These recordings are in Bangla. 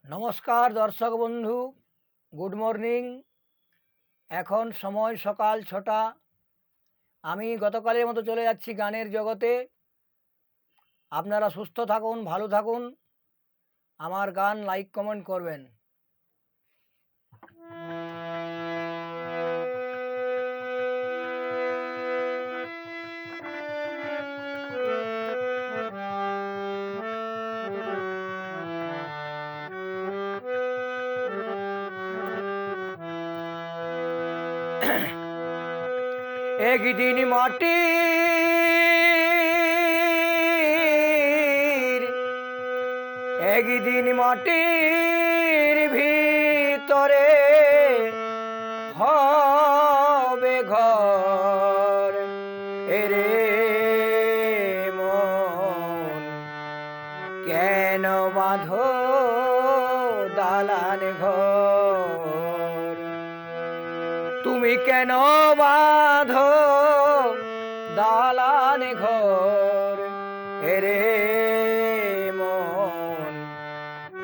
নমস্কার দর্শক বন্ধু, গুড মর্নিং। এখন সময় সকাল ৬টা। আমি গতকালের মতো চলে যাচ্ছি গানের জগতে। আপনারা সুস্থ থাকুন, ভালো থাকুন। আমার গান লাইক কমেন্ট করবেন। একদিন মাটির ভিতরে হবে ঘর। এরে মন, কেন বাঁধো দালান ঘর? তুমি কেন বাঁধো দালান ঘর? এরে মন,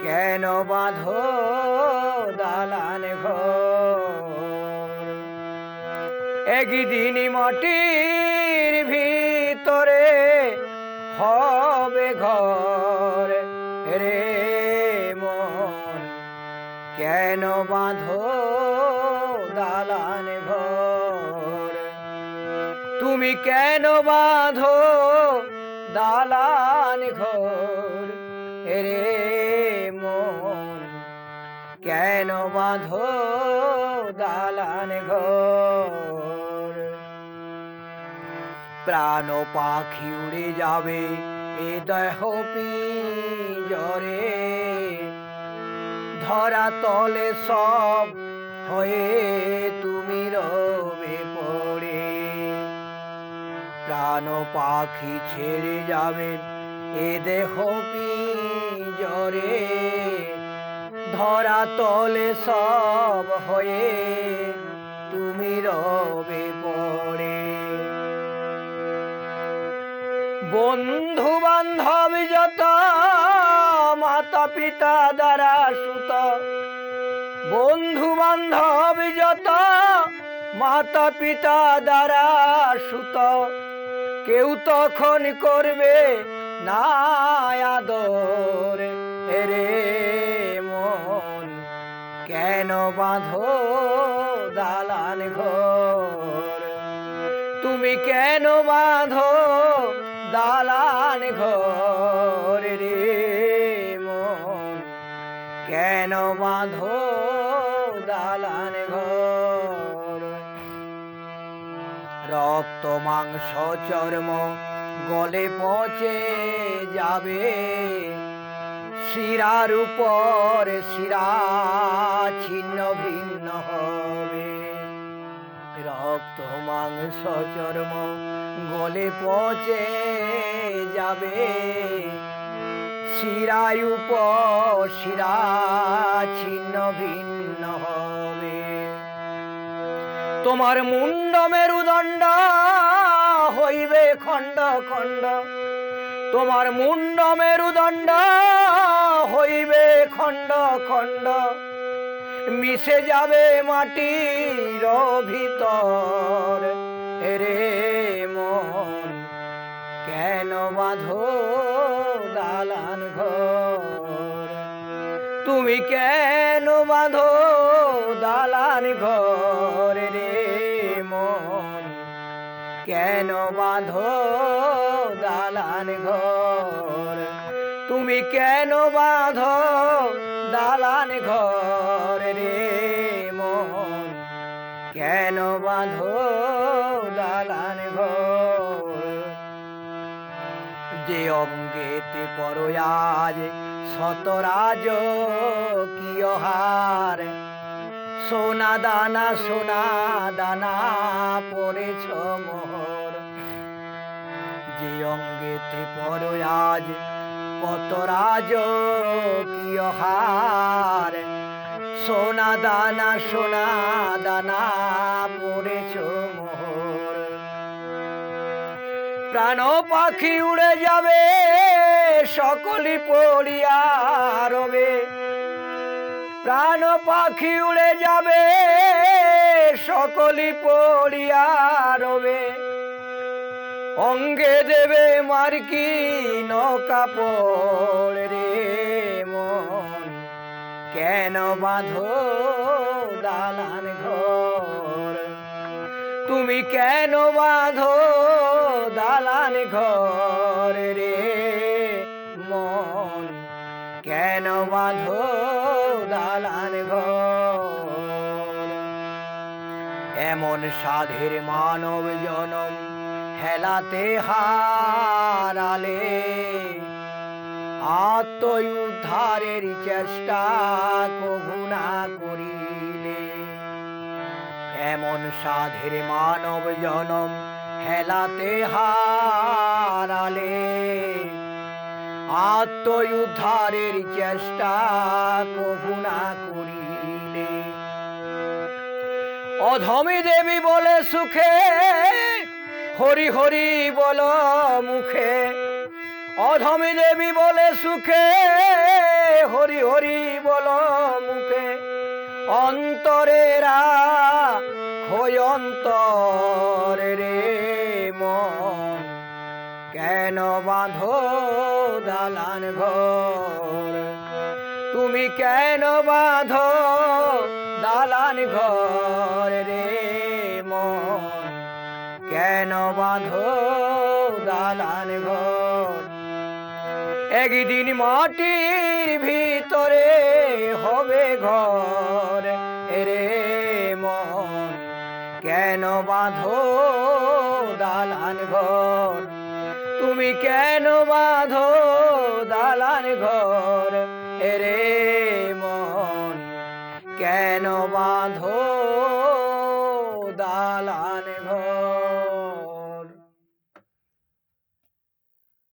কেন বাঁধো দালান ঘর? একদিন মাটির ভিতরে হবে ঘর। রে মন, কেন বাঁধো দালান ঘর? তুমি কেন বাঁধো দালান ঘর? রে মন, কেন বাঁধো দালান ঘর? প্রাণ পাখি উড়ে যাবে এ দেহ পিঞ্জরে, ধরা তলে সব হয়ে তুমি রবে পড়ে। প্রাণ পাখি ছেড়ে যাবে এ দেহ পিঞ্জরে, ধরা তলে সব হয়ে তুমি রবে পড়ে। বন্ধু বান্ধব যত, মাতা পিতা দ্বারা সুত, বন্ধু বান্ধব যত, মাতা পিতা দ্বারা সুত, কেউ তখন করবে না আদর। রে মন, কেন বাঁধো দালান ঘর? তুমি কেন বাঁধো দালান ঘর? রে মন, কেন বাঁধো দালান ঘর? রক্ত মাংস চর্ম গলে পচে যাবে, শিরার উপর শিরা ছিন্ন ভিন্ন হবে। রক্ত মাংস চর্ম গলে পচে যাবে, শিরায় উপর শিরা ছিন্ন ভিন্ন হবে। তোমার মুন্ড মেরুদণ্ড হইবে খণ্ড খণ্ড, তোমার মুন্ড মেরুদণ্ড হইবে খণ্ড খণ্ড, মিশে যাবে মাটির ভিতর। রে মন, কেন বাঁধো দালান ঘর? তুমি কেন বাঁধো দালান ঘর? রে মন, কেন বাঁধো দালান ঘর? তুমি কেন বাঁধো দালান ঘর? রে মন, কেন বাঁধো দালান ঘর? যে অঙ্গেতে পরয়াজ শতরাজ কিয় হার, সোনা দানা পড়েছ মোহর। যে অঙ্গেতে পরয়াজ কত রাজ কিয় হার, সোনা দানা পড়েছ মোহর। প্রাণ পাখি উড়ে যাবে সকলি পড়িয়া রবে, প্রাণ পাখি উড়ে যাবে, সকলি পড়িয়া রবে, অঙ্গে দেবে মার্কি কাপড় রে মন, কেন বাঁধো দালান ঘর, তুমি কেন বাঁধো দালান ঘর রে মন, কেন বাঁধো দালান ঘর। এমন সাধের মানব জনম হেলাতে হারালে, আত্ম উদ্ধারের চেষ্টা কভু না করিলে, এমন সাধের মানব জনম হেলাতে হারালে, আত্ম উদ্ধারের চেষ্টা কভু না করিলে, অধমী দেবী বলে সুখে, হরি হরি বল মুখে, অধমী দেবী বলে সুখে, হরি হরি বল মুখে, অন্তরেরা অন্তর রে মন, কেন বাঁধো দালান ঘর, তুমি কেন বাঁধো দালান ঘর রে মন, কেন বাঁধো দালান ঘর। একদিন মাটির ভিতরে হবে ঘর রে মন, কেন বাঁধো দালান ঘর, তুমি কেন বাঁধো দালান ঘর রে মন, কেন বাঁধো দালান